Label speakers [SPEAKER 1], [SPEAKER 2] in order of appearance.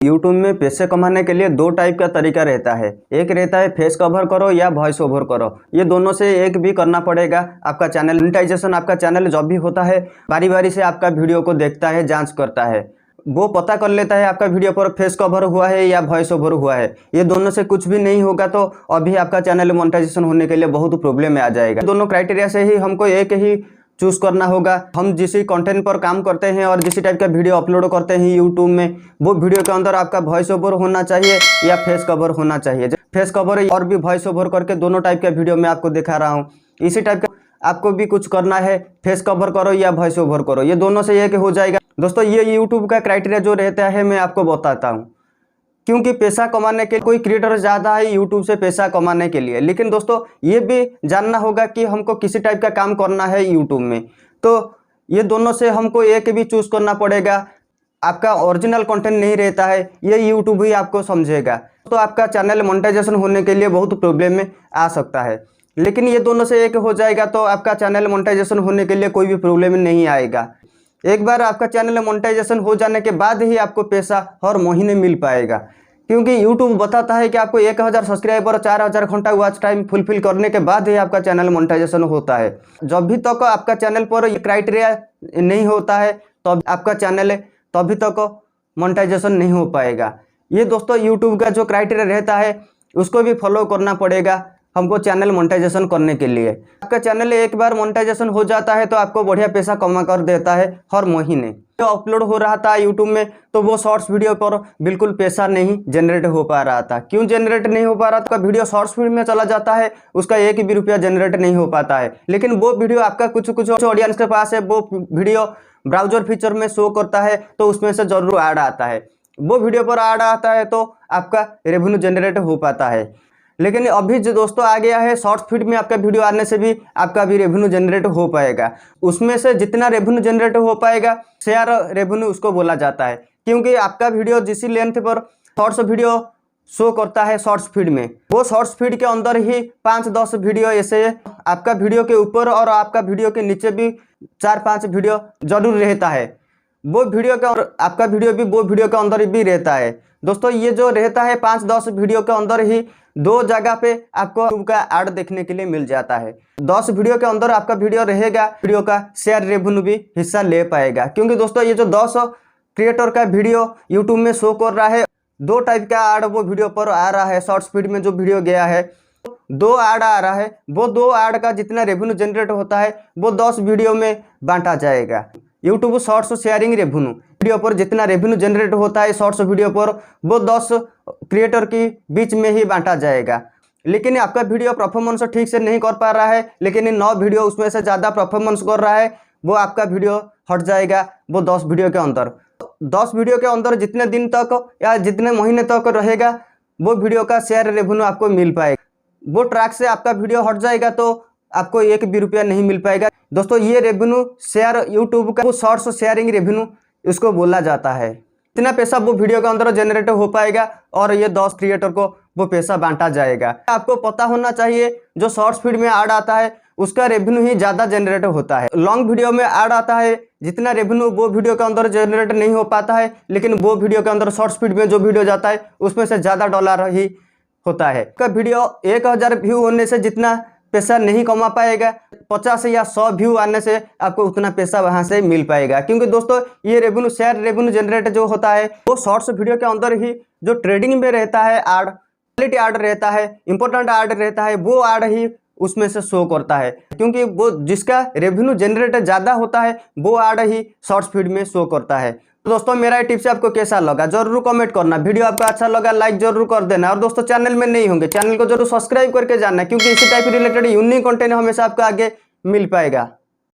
[SPEAKER 1] YouTube में पैसे कमाने के लिए दो टाइप का तरीका रहता है। एक रहता है फेस कवर करो या वॉइस ओवर करो। ये दोनों से एक भी करना पड़ेगा। आपका चैनल मोनेटाइजेशन, आपका चैनल जब भी होता है बारी बारी से आपका वीडियो को देखता है, जांच करता है, वो पता कर लेता है आपका वीडियो पर फेस कवर हुआ है या वॉइस ओवर हुआ है। ये दोनों से कुछ भी नहीं होगा तो अभी आपका चैनल मोनेटाइजेशन होने के लिए बहुत प्रॉब्लम में आ जाएगा। दोनों क्राइटेरिया से ही हमको एक ही चूज करना होगा। हम जिस कंटेंट पर काम करते हैं और जिस टाइप का वीडियो अपलोड करते हैं यूट्यूब में, वो वीडियो के अंदर आपका वॉइस ओवर होना चाहिए या फेस कवर होना चाहिए। फेस कवर और भी वॉइस ओवर करके दोनों टाइप का वीडियो मैं आपको दिखा रहा हूँ। इसी टाइप का आपको भी कुछ करना है, फेस कवर करो या वॉइस ओवर करो, ये दोनों से एक हो जाएगा। दोस्तों ये यूट्यूब का क्राइटेरिया जो रहता है मैं आपको बताता हूँ, क्योंकि पैसा कमाने के कोई क्रिएटर ज़्यादा है यूट्यूब से पैसा कमाने के लिए। लेकिन दोस्तों ये भी जानना होगा कि हमको किसी टाइप का काम करना है यूट्यूब में, तो ये दोनों से हमको एक भी चूज़ करना पड़ेगा। आपका ओरिजिनल कंटेंट नहीं रहता है, ये यूट्यूब ही आपको समझेगा, तो आपका चैनल मोनेटाइजेशन होने के लिए बहुत प्रॉब्लम में आ सकता है। लेकिन ये दोनों से एक हो जाएगा तो आपका चैनल मोनेटाइजेशन होने के लिए कोई भी प्रॉब्लम नहीं आएगा। एक बार आपका चैनल मोनेटाइजेशन हो जाने के बाद ही आपको पैसा हर महीने मिल पाएगा, क्योंकि यूट्यूब बताता है कि आपको 1000 सब्सक्राइबर और 4000 घंटा वॉच टाइम फुलफिल करने के बाद ही आपका चैनल मोनेटाइजेशन होता है। जब भी तक आपका चैनल पर ये क्राइटेरिया नहीं होता है तो आपका चैनल तभी तक मोनेटाइजेशन नहीं हो पाएगा। ये दोस्तों यूट्यूब का जो क्राइटेरिया रहता है उसको भी फॉलो करना पड़ेगा हमको चैनल मोनेटाइजेशन करने के लिए। आपका चैनल एक बार मोनेटाइजेशन हो जाता है तो आपको बढ़िया पैसा कमा कर देता है हर महीने। जो अपलोड हो रहा था यूट्यूब में तो वो शॉर्ट्स वीडियो पर बिल्कुल पैसा नहीं जनरेट हो पा रहा था। क्यों जनरेट नहीं हो पा रहा था? वीडियो शॉर्ट्स फीड में चला जाता है, उसका एक भी रुपया जनरेट नहीं हो पाता है। लेकिन वो वीडियो आपका कुछ ऑडियंस के पास है, वो वीडियो ब्राउजर फीचर में शो करता है तो उसमें से जरूर ऐड आता है। वो वीडियो पर ऐड आता है तो आपका रेवेन्यू जनरेट हो पाता है। लेकिन अभी जो दोस्तों आ गया है शॉर्ट फीड में आपका वीडियो आने से भी आपका भी रेवेन्यू जनरेट हो पाएगा। उसमें से जितना रेवेन्यू जनरेट हो पाएगा शेयर रेवेन्यू उसको बोला जाता है, क्योंकि आपका वीडियो जिस लेंथ पर शॉर्ट्स वीडियो शो करता है शॉर्ट्स फीड में, वो शॉर्ट्स फीड के अंदर ही 5-10 वीडियो ऐसे आपका वीडियो के ऊपर और आपका वीडियो के नीचे भी 4-5 वीडियो जरूर रहता है। वो वीडियो का आपका वीडियो भी वो वीडियो के अंदर भी रहता है। दोस्तों ये जो रहता है 5-10 वीडियो के अंदर ही 2 जगह पे आपको यूट्यूब का ऐड देखने के लिए मिल जाता है। 10 वीडियो के अंदर आपका वीडियो रहेगा, वीडियो का शेयर रेवेन्यू भी हिस्सा ले पाएगा। क्योंकि दोस्तों ये जो 10 क्रिएटर का वीडियो यूट्यूब में शो कर रहा है, 2 टाइप का ऐड वो वीडियो पर आ रहा है। शॉर्ट स्पीड में जो वीडियो गया है 2 ऐड आ रहा है, वो 2 ऐड का जितना रेवेन्यू जनरेट होता है वो 10 वीडियो में बांटा जाएगा। YouTube shorts sharing revenue video पर जितना रेवेन्यू जनरेट होता है शॉर्ट्स वीडियो पर वो 10 क्रिएटर के बीच में ही बांटा जाएगा। लेकिन आपका वीडियो परफॉर्मेंस ठीक से नहीं कर पा रहा है, लेकिन 9 वीडियो उसमें से ज़्यादा परफॉर्मेंस कर रहा है, वो आपका वीडियो हट जाएगा वो 10 वीडियो के अंदर। 10 वीडियो के अंदर जितने दिन तक या जितने महीने तक रहेगा वो वीडियो का शेयर रेवेन्यू आपको मिल पाएगा। वो ट्रैक से आपका वीडियो हट जाएगा तो आपको एक भी रुपया नहीं मिल पाएगा। दोस्तों ये रेवेन्यू शेयर यूट्यूब का वो शॉर्ट्स शेयरिंग रेवेन्यू इसको बोला जाता है। इतना पैसा वो वीडियो के अंदर जनरेट हो पाएगा और ये 10 क्रिएटर को वो पैसा बांटा जाएगा। आपको पता होना चाहिए जो शॉर्ट्स फीड में ऐड आता है उसका रेवेन्यू ही ज़्यादा जनरेट होता है। लॉन्ग वीडियो में ऐड आता है जितना रेवेन्यू वो वीडियो के अंदर जनरेट नहीं हो पाता है, लेकिन वो वीडियो के अंदर शॉर्ट्स फीड में जो वीडियो जाता है उसमें से ज़्यादा डॉलर ही होता है। का वीडियो 1000 व्यू होने से जितना पैसा नहीं कमा पाएगा, 50 या 100 व्यू आने से आपको उतना पैसा वहां से मिल पाएगा। क्योंकि दोस्तों ये रेवेन्यू शेयर रेवेन्यू जनरेट जो होता है वो शॉर्ट्स वीडियो के अंदर ही जो ट्रेडिंग में रहता है ऐड, क्वालिटी ऐड रहता है, इंपॉर्टेंट ऐड रहता है, वो ऐड ही उसमें से शो करता है। क्योंकि वो जिसका रेवेन्यू जनरेट ज़्यादा होता है वो ऐड ही शॉर्ट्स फीड में शो करता है। तो दोस्तों मेरा टिप्स आपको कैसा लगा जरूर कमेंट करना। वीडियो आपको अच्छा लगा लाइक जरूर कर देना, और दोस्तों चैनल में नहीं होंगे चैनल को जरूर सब्सक्राइब करके जाना, क्योंकि इसी टाइप रिलेटेड यूनिक कंटेंट हमेशा आपको आगे मिल पाएगा।